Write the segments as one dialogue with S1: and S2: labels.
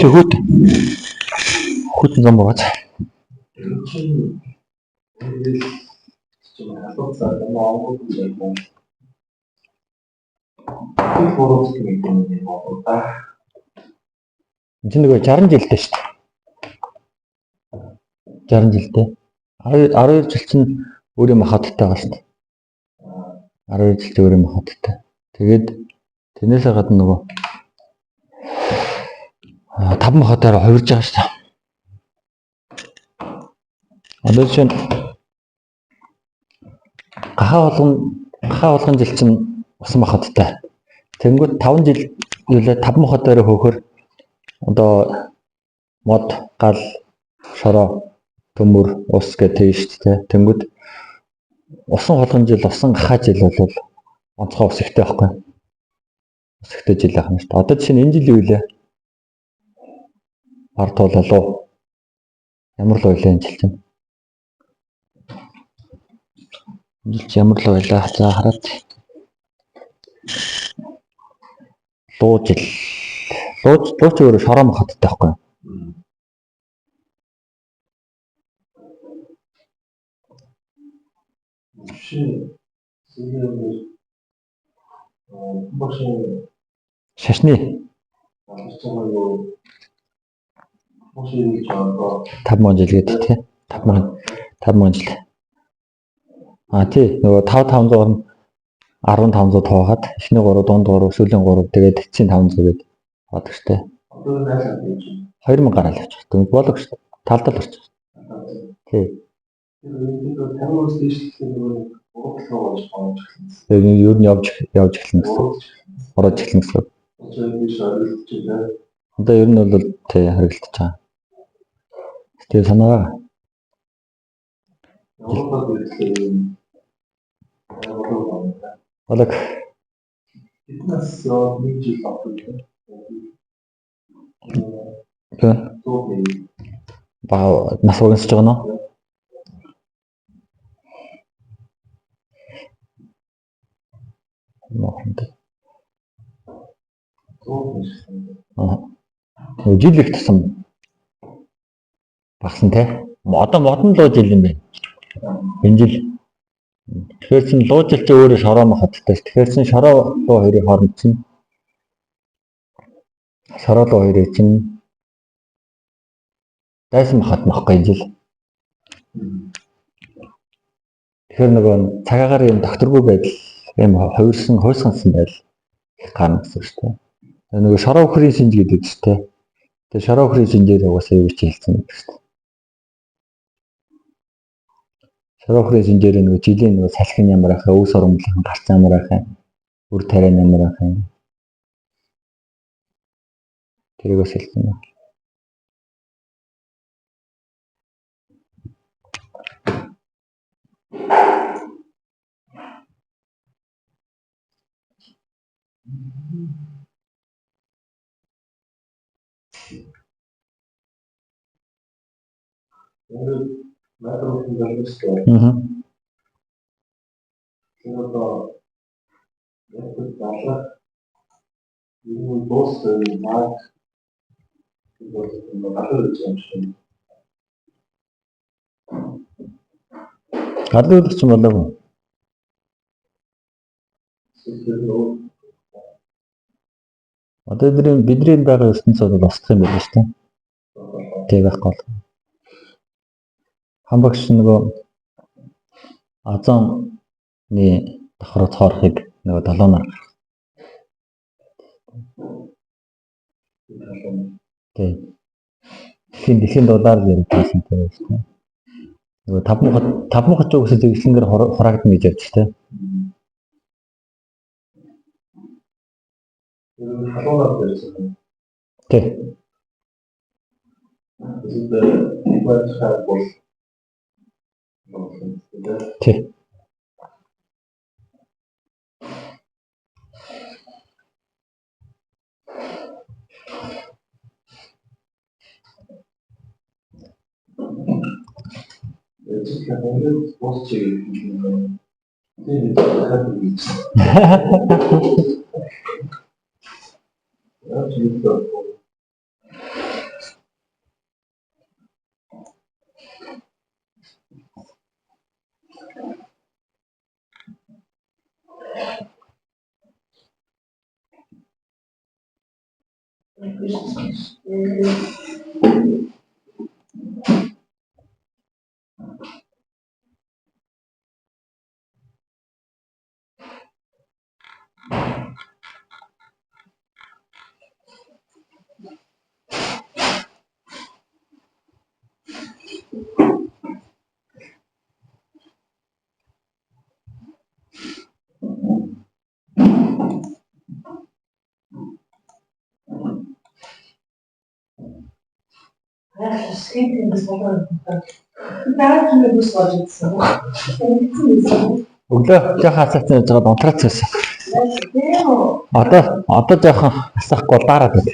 S1: Төгөөд хүйтэн зам буугач. Энд нөгөө 60 жилдээ шүү дээ. 60 жилдээ. 12 жил чинь өөрийн махаттай байгаа шүү дээ. 12 жилдээ өөрийн махаттай. Тэгээд тэрнээсээ гадна нөгөө 5 махатаараа хувирж байгаа шүү дээ. Одоо чинь гахаа болгон жил чинь усан махаттай. Тэнгүүд 5 жил юулаа 5 махатаараа хөөхөр одоо мод гал шороо төмөр ус гэдэг шүү дээ. Тэнгүүд усан болгон жил усан гахаа жил бол онцгой ус ихтэй байхгүй. Ус ихтэй жил байх юм шүү дээ. Одоо жишээ нь энэ жил юу вэ? Ард туулалуу. Ямар л ойлоо энэ жил чинь. Энэ жил ямар л ойлоо. За хараад. Луу жил. Луу ч өөрөө шороо махаттай байхгүй. Шашны 5 жил гэдэг тий. 5 жил. Тий нөгөө 500 1500 тоогаад эхний 3 дунд 3 сүүлийн 3 тэгээд эцсийн 500 гээд бодог штэ. 2000 гараал явчих. Тэгвэл болог штэ. Талдал орчих. Тий. Ер нь явж эхэлнэ гэсэн. Ороод эхэлнэ гэсэн. Одоо ер нь бол тий харагдаж байгаа. Тэгээ санаа. Болог. Баа нас угсаж байгаа нөө. Жил их тусам багсан те. Одоо модон луу жил юм байна. Энэ жил. Тэгэхээр чин луу жил чи өөрөө шороо махаттай. Тэгэхээр чин шороо луу хоёрын хооронд чинь шороо луу хоёрын чинь дайсан махат нөхгүй энэ жил. Тэгэхээр нөгөө цагаагаар юм докторгүй байдал юм хойсгонсон байдал их гарна гэсэн шүү дээ. Нөгөө шороо өхрийн шинж гэдэг шүү дээ. Тэгээ шороо өхрийн шинжээр угаасаа юу ч хэлсэн юм шүү дээ. Шороо өхрийн шинжээр нөгөө жилийн нөгөө салхин ямар ахаа, өвс оромлын гарц ямар ахаа, үр тариа ямар ахаа. Тэрийг бас хэлсэн юм. Гадуур ч болоогүй. Одоо бидний байгаа ертөнцид бол устгах юм байна шүү дээ. Тэг байхгүй. Хамбагч нөгөө Азонны давхраа цоорхыг нөгөө долооноор гаргав. Тэг. Дэлхийн дулаар ярьсан тийм шүү дээ. Нөгөө 5 махад угсаж иглэнгээр хураагдана гэж ярьж штэ. Халуунаар ярьсан. Тэг. Тэг. Өглөө жоохон асаацсан гэж байгаа унтраач байсан. Одоо жоохон асахгүй бол дараад байна.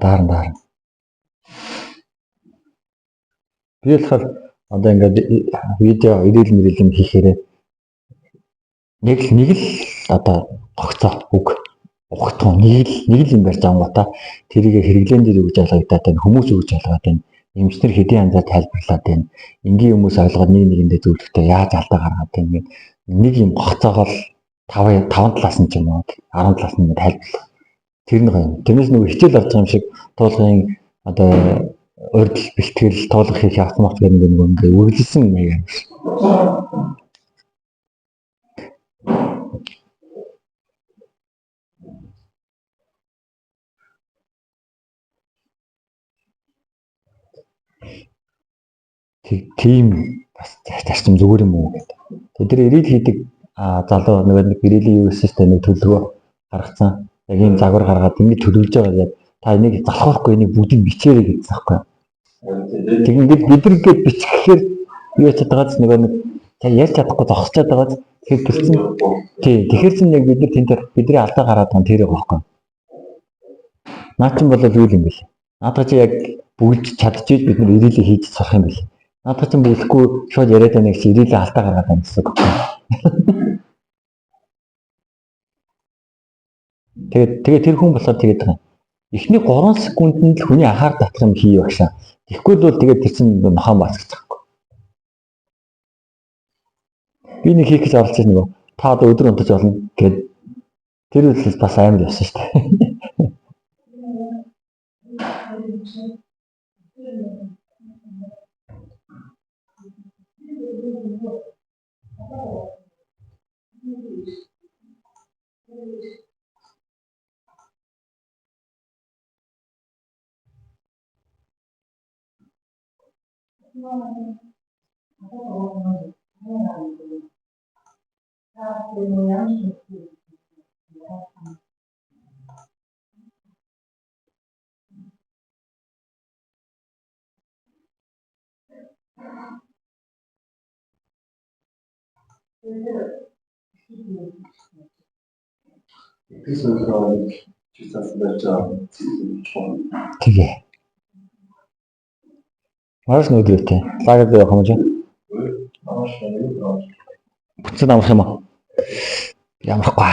S1: Даарна. Би болохоор одоо ингээд видео ирэл мэрэл юм хийхээрээ нэг л одоо тогтцоо үг ухтхан нэг л юм барьж ангуудаа тэрийг хэрэглэн дээр өгж ялгагдаад байна. Хүмүүс өгж ялгаад байна. Эмчнэр хэдийн янзаар тайлбарлаад байна. Энгийн хүмүүс ойлгоод нэгэндээ зөвлөхтэй яаж алдаа гаргаад байна гэдэг нэг юм гоцоогоо 5 талаас нь ч юм уу 10 талаас нь тайлбарлах. Тэр нэг юм. Тэрнээс нөгөө хичээл авч байгаа юм шиг туулгын одоо урьдчил бэлтгэл туулах хийх автомат гэдэг нэг ингээ үргэлжлсэн маяг юм шиг. Тийм бас зарчим зүгээр юм уу гэдэг. Тэр ирэл хийдэг залуу нэг ирэлийн юу систем нэг төлөвөө гаргацсан. Яг ийм загвар гаргаад ингэ төлөвлөж байгаа яг та энийг залхуулахгүй энийг бүгдийг бичээрэй гэсэн байхгүй. Тэгээд бидрэг бичихээр юу ч чадгааз нэг ярьж чадахгүй зогсчиход байгааз тэгэхээр гэрсэн тэгэхээр чинь яг бид нар тэнд бидний алдаа гараад байгаа тэрийг байхгүй. Наа чин болол юу юм бэ? Наадах чи яг бүгд чадчихж бид нар ирээлээ хийж сурах юм бэл. Наадах чин бүлэхгүй шууд яриад байна гэж ирээлээ алдаа гаргаад байна гэсэн үг. Тэгээд тэр хүн болохоор тэгээд байгаа. Эхний 3 секундэд л хүний анхаар татах юм хийе багшаа. Тэгэхгүй бол тэгээд тэр чинь нохоо бацчих байхгүй. Би нэг хийх гэж оролцож нөгөө та одоо өдөр унтаж болно гэд тэр үл бас амар явсан шүү дээ. Тэгээ. Маш нүдтэй. Лагерт явах юм чи? Буцаад амрах юм уу? Ямархгүй.